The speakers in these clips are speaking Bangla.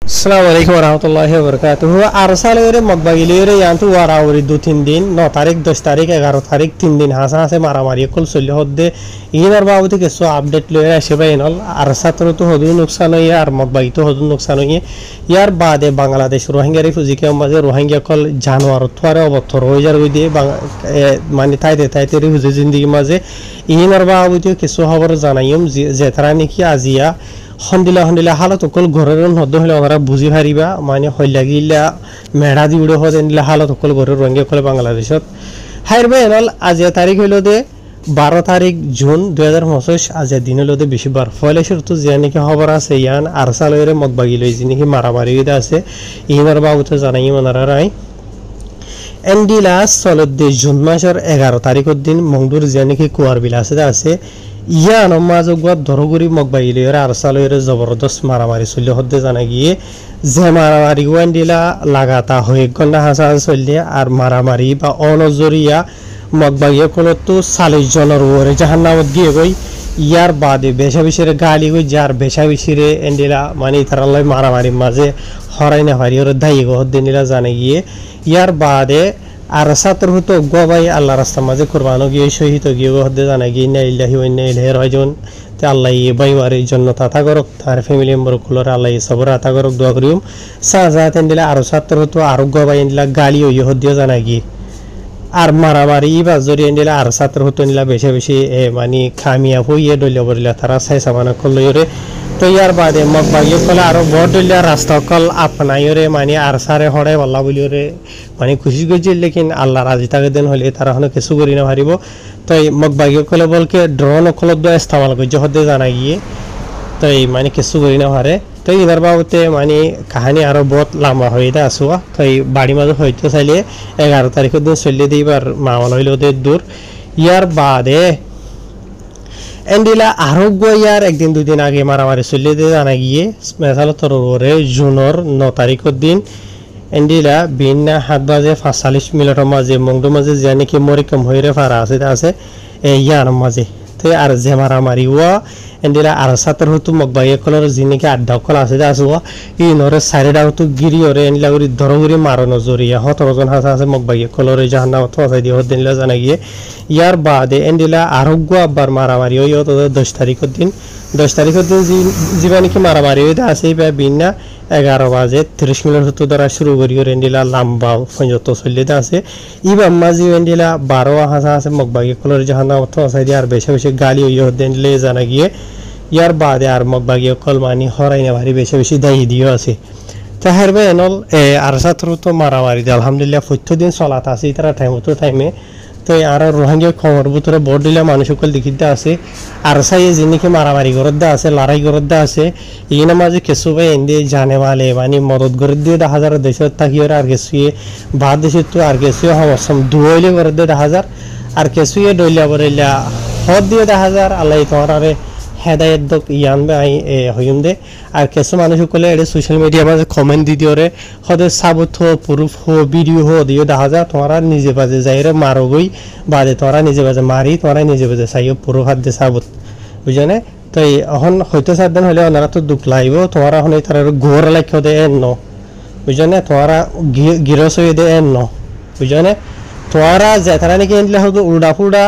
Assalamualaikum warahmatullahi wabarakatuh. Arsalere magbagilere yantu warawri 2-3 দিন 9 তারিখ 10 তারিখ 11 তারিখ 3 দিন হাসা হাসে মারামারি কল চলি হদ্দে ইনার বাবুতে কিছু আপডেট লয়ে আসে বাইনল আরসাতর তো হদু নুকসান হই আর মাগবাগি তো হদু নুকসান হই ইয়ার বাদে বাংলাদেশ রোহিঙ্গা রিফিউজিকে মাঝে রোহিঙ্গা কল জানোয়ার থরে অবতর হই যার হই দিয়ে মানে তাইতে রিফিউজি জিন্দেগি মাঝে ইনার বাবুতে কিছু খবর জানাইম যে তারা নাকি আজিয়া হন্দিলা হালত অকল ঘরের হদ্দ হলে ওনারা বুঝি পারিবা মানে হইলাগিলা মেড়া দি উড়ে হদ এনিলা হালত অকল ঘরের রঙে কলে বাংলাদেশত হাইরবে এনল আজ তারিখ হইল দে 12 তারিখ জুন 2025 আজ দিন হইল দে বেশিবার ফলে শুরু যে নাকি খবর আছে ইয়ান আরসালরে মগবাগি লইছি নাকি মারামারি হইতে আছে ইনার বাবুতে জানাই ওনারা রাই এন্ডিলা সলদে জুন মাসের 11 তারিখের দিন মংদুর যে নাকি কুয়ার বিল আছে ইয়া নমাজগুয়াত ধরগুরি মগবাইলের আরসালের জবরদস্ত মারামারি চলি হদ্দে জানা গিয়ে যে মারামারি ওয়ান্ডিলা লাগাতা হয়ে গন্ডা হাসা চললে আর মারামারি বা অনজরিয়া মগবাইয়ে কোনো তো 40 জনের ওরে জাহান্নামত গিয়ে গই ইয়ার বাদে বেশা বিশিরে গালি গই যার বেশা বিশিরে এন্ডিলা মানে তারালাই মারামারি মাঝে হরাই না হারি ওর দায়ী হদ্দে নিলা জানা গিয়ে ইয়ার বাদে আর সাতর হতো গবাই আল্লাহ রাস্তা মাঝে কুরবানো গিয়ে শহীদ গিয়ে হদে জানা গিয়ে ইন্না ইল্লাহি ওয়া ইন্না ইলাইহি রাজিউন তে আল্লাহ এই বাইওয়ারের জন্য তাতা করক তার ফ্যামিলি মেম্বার কুলর আল্লাহ সবর আতা করক দোয়া করিম সাজাত এন্ডিলা আর সাতর হতো আর গবাই এন্ডিলা গালি ওই হদে জানা গিয়ে আর মারামারি বা জরি এন্ডিলা আর সাতর হতো এন্ডিলা বেশি মানে খামিয়া হইয়ে দলিয়া বলিলা তারা সাই সামানা কলয়রে তো ইয়ার বাদে মগবাগি কলে আরো বড় দলিয়া রাস্তা কল আপনাইরে মানে আর সারে হড়ে বল্লা বলিওরে মানে খুশি গজি লেকিন আল্লাহ রাজি থাকে দেন হলে তারা হনে কিছু করি না পারিব তো মগবাগি কলে বলকে ড্রোন কল দ ইস্তেমাল করছে হতে জানা গিয়ে তো মানে কিছু করি না পারে তো এবার বাবুতে মানে কাহিনী আরো বহুত লম্বা হয়ে দা আসুয়া তো বাড়ি মাঝে হইতে চাইলে 11 তারিখের দিন চলে দিবার মামলা হইল ওদের দূর ইয়ার বাদে এন্ডিলা আরোগ্য ইয়ার একদিন দুই দিন আগে মারামারি চলে দিয়ে জানা গিয়ে মেসাল তররে জুনের 9 তারিখের দিন এন্ডিলা বিনা 7 বাজে 45 মিনিটের মাঝে মংডু মাঝে যে নাকি মরিকম হইরে ফারা আছে ইয়ার মাঝে তো আর যে মারামারি ওয়া এন্ডিলা আর সাতর হতো মগবাই কলর যে নাকি আড্ডা কল আছে ই নরে সাইডা হতো গিরি ওরে এন্ডিলা গরি ধরগুরি মারনো জরিয়া 17 জন আছে মগবাই কলরে জাহান্নাম তো আছে দিয়ে দিনলা জানা গিয়ে ইয়ার বাদে এন্ডিলা আরোগ্য আবার মারামারি ওই তো 10 তারিখের দিন জীবা নাকি মারামারি হইতে আছে বিনা 11 বাজে 30 মিনিট হতো দ্বারা শুরু করি এন্ডিলা লম্বা পর্যন্ত চলিতে আছে ইবা মাঝে এন্ডিলা 12 হাসা আছে মগবাগি কলর জাহান্নাম তো আছে দিয়ে আর বেশি গালি ওই দিনলে জানা গিয়ে ইয়ার বাদে আর মগবাগি কল মানি হরাই না ভারী বেশি দায়ী দিও আছে তাহারবে এনল আর সাথে তো মারামারি আলহামদুলিল্লাহ প্রত্যেকদিন চলাত আছে তারা টাইমে তো আর রোহিঙ্গা খবর ভিতরে বড় দিলা মানুষ সকল দেখিতে আছে আর সাই যিনিকে মারামারি করতে আছে লড়াই করতে আছে ইনা মাঝে কিছু ভাই এন্ডে জানে वाले মানে মদত করে দিয়ে 10,000 দেশত থাকি আর কিছু বাদ দেশে তো আর কিছু হওয়াসম দুইলে করে দিয়ে 10,000 আর কিছু দইলা বরেলা হদ দিয়ে 10,000 আল্লাহ তোমারে হেদায়েত দক ইয়ান বাই হইম দে আর কিছু মানুষ সকলে এর সোশ্যাল মিডিয়া মাঝে কমেন্ট দি দিওরে হদে সাবুত হো প্রুফ হো ভিডিও হো দিও 10,000 তোমরা নিজে বাজে যাইরে মারো গই বাদে তোমরা নিজে বাজে মারি তোমরা নিজে বাজে চাইও প্রুফ হাত দে সাবুত বুঝানে তো এখন হয়তো সাতদিন হলে ওনারা তো দুঃখ লাইব তোমরা এখন তার ঘোর লাইখো দে ন বুঝানে তোমরা গিরস হয়ে দে ন বুঝানে তোরা যে তারা নাকি এনলে হতো উল্টা ফুল্টা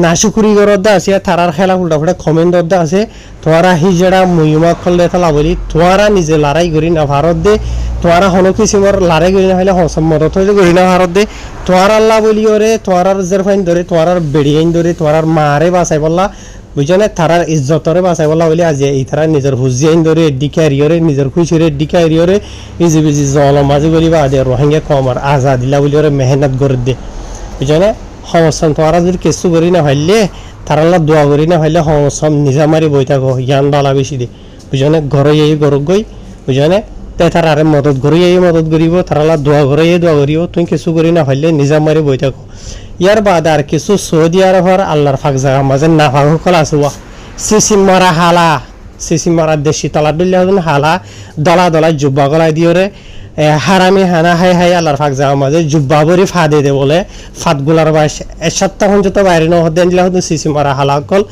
নাশুকুরি করতে আছে তারার খেলা উল্টা ফুল্টা কমেন্ট করতে আছে তোরা হিজড়া মহিমা করলে তালা বলি তোরা নিজে লড়াই করি না ভারত দে তোরা হনো কিসিমর লড়াই করি না হলে হসম মদত হইলে করি না ভারত দে তোরা আল্লাহ বলি ওরে তোরার জেরফাইন ধরে তোরার বেড়িয়াইন ধরে তোরার মারে বাঁচাই বললা বুঝনে তারার ইজ্জতরে বাঁচাই বললা বলি আজ এই তারা নিজের হুজিয়াইন ধরে ডিকারিয়রে নিজের খুশিরে ডিকারিয়রে ইজি বিজি জলম মাঝে বলি বা আদে রোহিঙ্গা কমার আজাদিল্লা বলি ওরে মেহনত করে দে বুঝনে সমস্যা তোরা যদি কিছু করি না হইলে তারাল্লা দোয়া করি না হইলে সমস্যা নিজা মারি বই থাকো জ্ঞান ডালা বেশি দে বুঝনে ঘরে গরক গই বুঝনে তাই তার আরে মদত করিব তারাল্লা দোয়া করিব তুই কিছু করি না হইলে নিজা মারি বই থাকো ইয়ার বাদ আর কিছু সৌদি আরবের আল্লাহর ফাঁক জায়গা মাঝে না ফাঁক কল আসুয়া সিসি মারা হালা সিসি মারার দেশি তলা দিলে হন হালা দলা দলা জুব্বা গলায় দিওরে হারামি হানা হাই হাই আল্লাহর ফাঁক যাওয়ার মাঝে জুব্বা বরি ফা দিয়ে দে বলে ফাতগুলার বাস এক সপ্তাহ যত বাইরে ন দেন দিলে হতো সিসি মারা হালা কল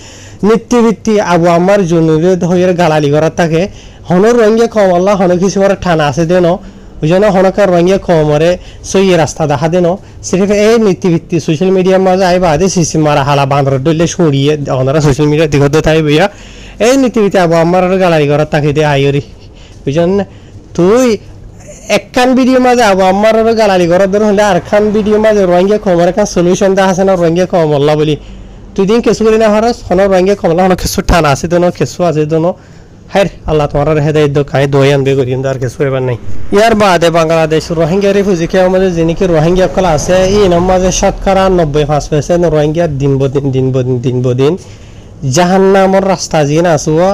নিত্যবৃত্তি আবু আমার জনুরে হইয়ের গালালি করার থাকে হনর রঙে কম আল্লাহ হন কিছু করে ঠানা আছে দেন ওই জন্য হনকার রঙে কমরে সই রাস্তা দেখা দেন সিরিফ এই নীতিভিত্তি সোশ্যাল মিডিয়ার মাঝে আই বাদে সিসি মারা হালা বাঁধর ডলে সরিয়ে ওনারা সোশ্যাল মিডিয়া দিকে তাই বইয়া এই নীতিভিত্তি আবু আমার গালালি করার তাকে দিয়ে আইরি বুঝলেন না তুই একখান ভিডিও মাঝে আবু আমার গালালি করার ধর হলে আর খান ভিডিও মাঝে রঙে কমর একটা সলিউশন দেখা আছে না রঙে কমল্লা বলি তুই দিন কেঁচু করি না হরস হন রঙে কমলা হন কেঁচু টান আছে দোনো কেঁচু আছে দোনো হাই আল্লাহ তোমার হেদায়ত দো খাই দই আনবে করি কিন্তু আর কিছু এবার নাই ইয়ার বাদে বাংলাদেশ রোহিঙ্গা রিফিউজি কে আমাদের যিনি রোহিঙ্গা কল আছে এই নামাজে শতকরা 95% রোহিঙ্গা দিন বদিন জাহান্নামর রাস্তা জিন আসুয়া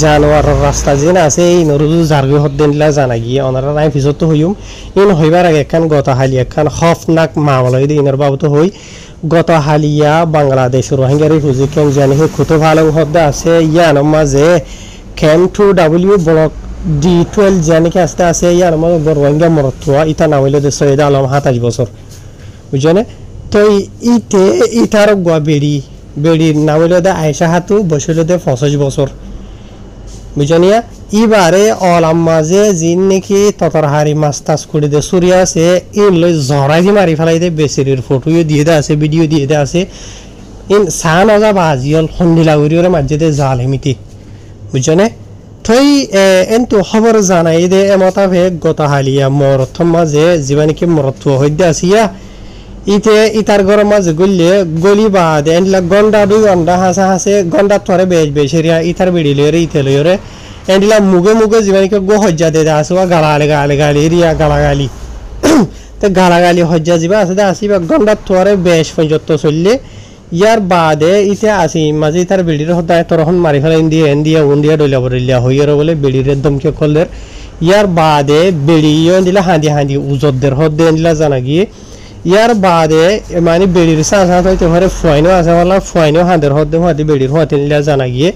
জানোয়ারের রাস্তা জিন আছে এই নরুজু জারগি হদ্দিনলা জানা গিয়ে ওনারা নাই পিছত হইম ইন হইবার আগে একখান গত হালি একখান খফনাক মামলা হইতে ইনার বাবুত হই গত হালিয়া বাংলাদেশ রোহিঙ্গা রিফিউজি ক্যাম্প জানি খুব ভালো হদ্দা আছে ইয়ার মাঝে ক্যাম্প 2W ব্লক D12 জানি কি আসতে আছে ইয়ার মাঝে রোহিঙ্গা মরতুয়া ইতা নাম হইল যে সৈয়দ আলম 27 বছর বুঝনে তো ইটার গোয়া বেড়ির নাম হইল দে আয়েশা হাতু বসিল দে 25 বছর বুঝনিয়া ইবারে অলাম মাঝে জিন নাকি ততরহারি মাস্তাস করে দে সুরিয়া আছে ইন লই জরাই দি মারি ফেলাই দে বেসিরির ফটোও দিয়ে দে আছে ভিডিও দিয়ে দে আছে ইন সান আজা বাজিল হন্দিলা উরিওরে মাঝে জালিমিতি বুঝনে থই এন্তু খবর জানাই দে এমতাভে গত হালিয়া মরথম মাঝে জীবানিকে মরত্ব হইতে আসিয়া ইতার ঘরের মাঝে গলি বাদ এনলা গন্ডা 2 ঘন্টা হাসে গন্ডা থরে বেশরিয়া ইতার বিড়ি লইরে ইতে লইরে এনলা মুগে জীবানিকে গো হজ্জা দে আসুয়া গালি রিয়া গালাগালি তো গালাগালি হজ্জা যাবা আছে আসিবা গন্ডা থরে বেশ পর্যন্ত চললে ইয়ার বাদে ইতে আসি মাঝে তার বিড়ির হদায় তরহন মারি ফেলা ইন্ডিয়া ডইলা বরিলিয়া হইয়ার বলে বিড়ির দমকে করলের ইয়ার বাদে বিড়িও দিলা হাঁদি উজদের হদ্দে দিলা জানা গিয়ে ইয়ার বাদে মানে বেড়ির সাথে হইতে পারে ফয়নো আছে বলা ফয়নো হাঁদের হদ্দে হাঁদি বেড়ির হতে নিলা জানা গিয়ে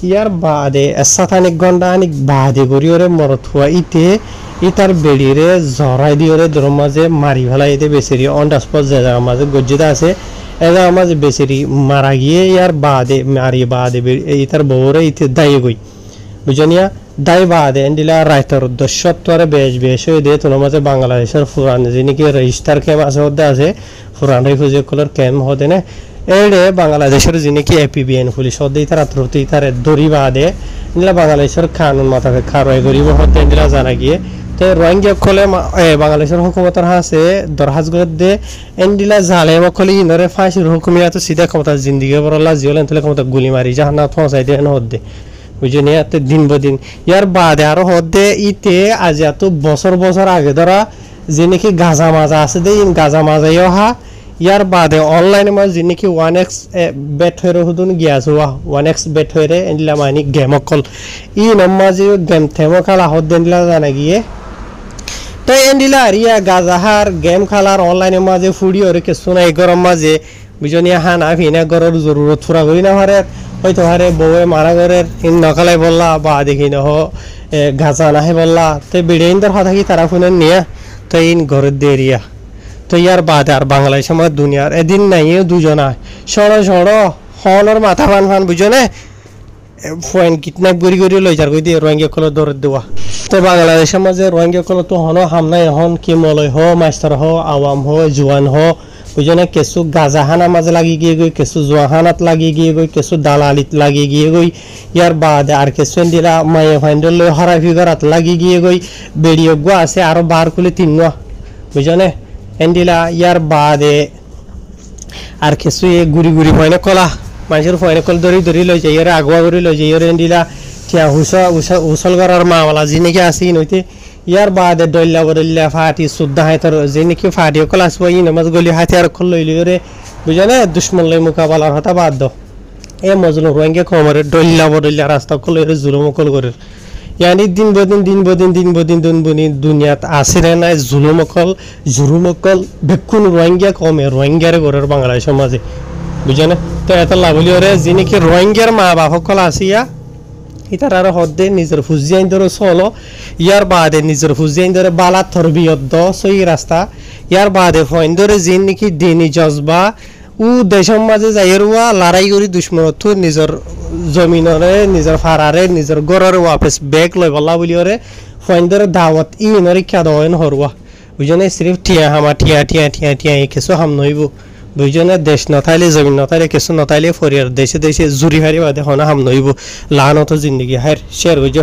ইয়ার বাদে সাতানিক ঘন্টা আনিক বাদে করি ওরে মরত হওয়া ইতার বেড়িরে জরাই দিয়ে ওরে ধর মাঝে মারি ফেলাই এতে বেশি অন স্পট যে জায়গা মাঝে গজ্জিতা আছে এ জায়গা মাঝে বেশি মারা গিয়ে ইয়ার বাদে মারি বাদে ইতার বউরে ইতে দায়ী গই বুঝনিয়া দায় বাদে এন্ডিলা রাইতর 10 বেশ হয়ে দিয়ে তোমার মাঝে বাংলাদেশের ফুরান যিনি কি রেজিস্টার ক্যাম্প আছে হতে আছে ফুরান রিফিউজি কলর ক্যাম্প হতে না এড়ে বাংলাদেশের যিনি কি এপিবিএন পুলিশ হতে তার আত্রতি তার দড়ি বাদে এন্ডিলা বাংলাদেশের কানুন মাথাকে খারয় গরিব হতে এন্ডিলা জানা গিয়ে তো রোহিঙ্গা কলে বাংলাদেশের হুকুমতের হাসে দরহাজ গদে এন্ডিলা জালেম কলে ইনরে ফাঁসির হুকুমিয়া তো সিধা ক্ষমতা জিন্দিগি বরলা জিওলেন তলে ক্ষমতা গুলি মারি জাহান্না পৌঁছাই দেন হতে বুঝলি এতে দিন বদিন ইয়ার বাদে আরো হদে ইতে আজ এত বছর আগে ধরা যে নাকি গাজা মাজা আছে দে ইন গাজা মাজাইও হা ইয়ার বাদে অনলাইনে মাঝে যে নাকি 1x বেট হয়ে হুদুন গিয়াস হওয়া 1x বেট হয়ে এনলা মানে গেম কল ই নমাজি গেম থেমো খেলা হদেন দিলা জানা গিয়ে তো এন্ডিলা রিয়া গাজাহার গেম খেলার অনলাইনে মাঝে ফুড়ি ওরে কে শোনাই গরম মাঝে বুঝনি হানা ভিনা গরর জরুরত ফুরা করি না হারে হয়তো হারে বউয়ে মারা গরের ইন নকালাই বললা বা দেখি নহ গাছা নাহে বললা তো বিড়েইনদের কথা কি তারা ফোনে নিয়ে তো ইন ঘরের দেরিয়া তো ইয়ার বাদে আর বাংলাদেশ আমার দুনিয়ার এদিন নাই দুজনা সড়ো হলর মাথা ফান বুঝনে ফোন কিডন্যাপ করি লই যার কই দিয়ে রোহিঙ্গা কল দৌড় দেওয়া তো বাংলাদেশের মাঝে রোহিঙ্গা কল তো হন হামনাই হন কি মলয় হ মাস্টার হ আওয়াম হ জুয়ান হ বুঝনে কেঁচু গাজাহানা মাঝে লাগি গিয়ে গই কেঁচু জোয়াহানাত লাগি গিয়ে গই কেঁচু দালালিত লাগি গিয়ে গই ইয়ার বাদে আর কেঁচু দিলা মায়ে ফাইন্ডল লই হরাই ফিগারাত লাগি গিয়ে গই বেড়িয়ে গো আছে আরো বার খুলে তিনয়া বুঝনে এন্ডিলা ইয়ার বাদে আর কেঁচু গুড়ি ফয়নে কলা মানুষের ফয়নে কল ধরি লই যাই ইয়ারে আগুয়া করে লই যাই ইয়ারে এন্ডিলা টিয়া হুসল করার মাওলা যি নাকি আছে নইতে ইয়ার বাদে ডল্লা বদল্লা ফাটি সুদ্ধা হাইতার যে নাকি ফাটি কল আসবো ই নামাজ গলি হাতিয়ার খল লইলি রে বুঝানে দুশ্মন লই মোকাবেলার হতা বাদ দ এ মজলুম রোহিঙ্গা কমরে ডল্লা বদল্লা রাস্তা কল লইরে জুলুম কল করে ইয়ানি দিন বদিন দুনিয়াত আছে রে নাই জুলুম কল বেকুন রোহিঙ্গা কমে রোহিঙ্গার ঘরের বাংলাদেশের মাঝে বুঝানে তো এত লাভলি রে যে নাকি রোহিঙ্গার মা বাপ কল আসিয়া ইতার আর হদ্দে নিজের ফুজিয়াইন ধরে চলো ইয়ার বাদে নিজের ফুজিয়াইন ধরে বালা তরবিয়ত দ সই রাস্তা ইয়ার বাদে ফইন ধরে জিন নাকি দিনী জজবা ও দেশের মাঝে যাইরুয়া লড়াই করি দুশ্মনত নিজের জমিনরে নিজের ফারারে নিজের গড়রে ওয়াপস ব্যাগ লই বলা বলি ওরে ফইন ধরে দাওয়াত ই নরে কাদয়ন হরুয়া বুঝনে সিরিফ টিয়া হামা টিয়া টিয়া টিয়া টিয়া কিছু হাম নইব দুইজনে দেশ নথাইলে জমিন নথাইলে কিছু নথাইলে ফরিয়ার দেশে দেশে জুরি হারি বাদে হনা হাম নইব লানত জিন্দগি হার শেয়ার হইজ